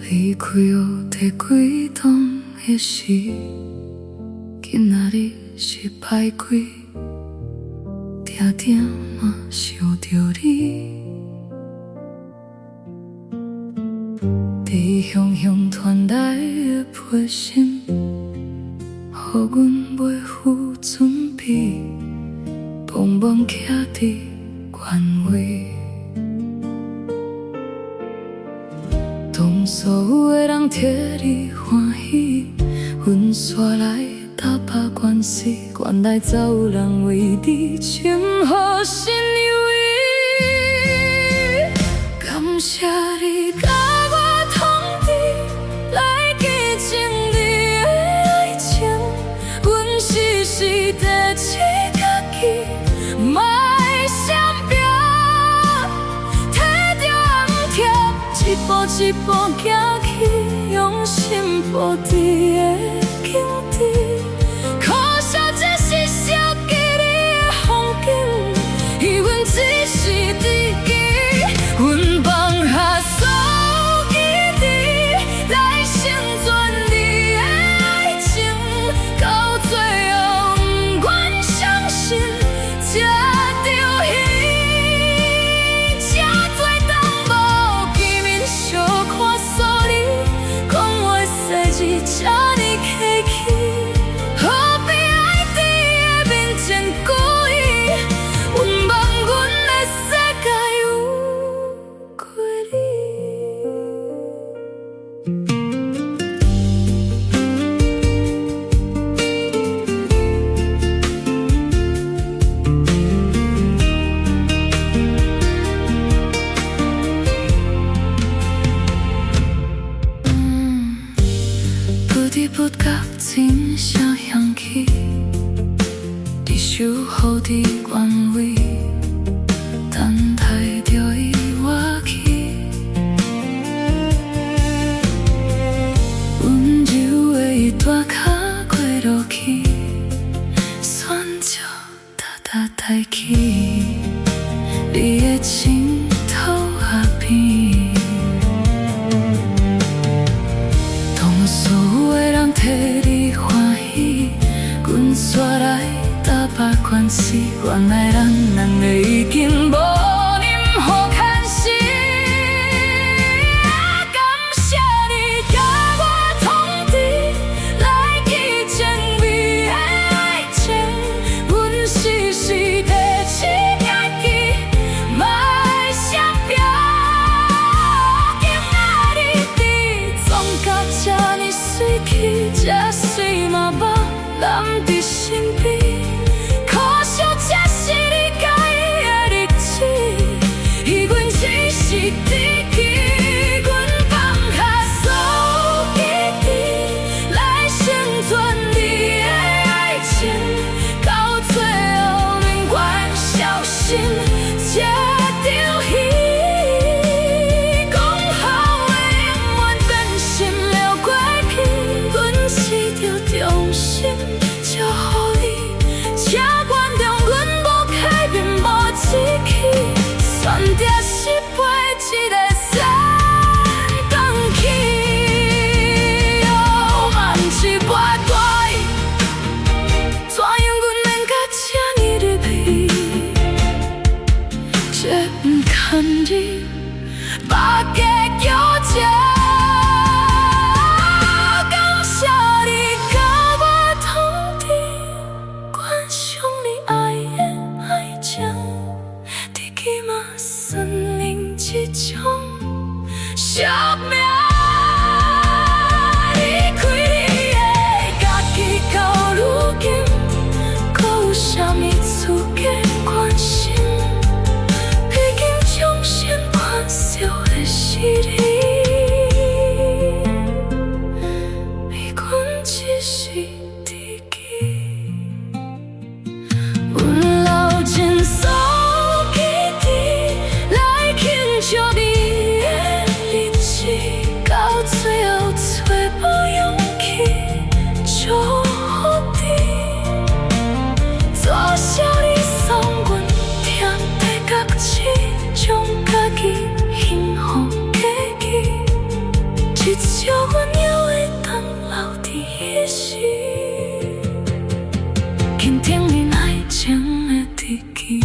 离开学第几档的时，今仔日是歹几，定定嘛想着你。伫雄雄传来的陪审，予阮袂赴准备，茫茫徛伫原位。当所有的人替你欢喜，阮煞来打破关系，原来早有人为你情何心为。感谢你甲我通知，来记证你的爱情，阮时时在试家己，莫闪避，摕着红贴，一步一步行去，用心布置的境地。可惜这是少记你的风景，伊阮只是知己，阮放下所有记忆，来成全你的爱情，到最后不愿相信，才着戏，才做当无见面相看锁你，讲话细字这呢客气。何必爱伫的面前故意？阮望阮的世界有过你。不知不觉真声响起，你守护伫原位，等待着伊活去。温柔的伊大脚过落去，选择踏抬起，你的枕头下边。当所有的人替你欢喜，阮煞来打破关系，原来咱的已经无任何牵丝。感谢你甲我通知，来记证你的爱情，阮时时在试家己，莫闪避。今仔日你总甲这呢水去，这水嘛无揽伫身边。可惜这是你甲伊的日子，伊阮只是知己，阮放下所有记忆，来成全你的爱情，到最后宁愿小心，才着戏。讲好的永远变心了过去，阮试着重新祝福你，且原谅阮无欺骗无志气，选择失陪一个三更去。嘛不是我大意，怎样阮免甲这呢入戏？这不堪你，把结局这。感谢你甲我通知，关上你爱的爱情，日记嘛算另一种宿命。离开你的家己到如今，还有啥物资格关心？毕竟终身关照的是你，而阮只是知己。阮流尽所有记忆，来庆祝你的日子，到最后找无勇气祝福你。多少你送阮听的角色，将家己幸福过彼时，倾听你爱情的提起，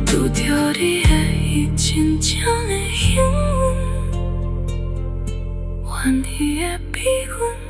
拄着你的伊真正的幸运，愿意的比阮。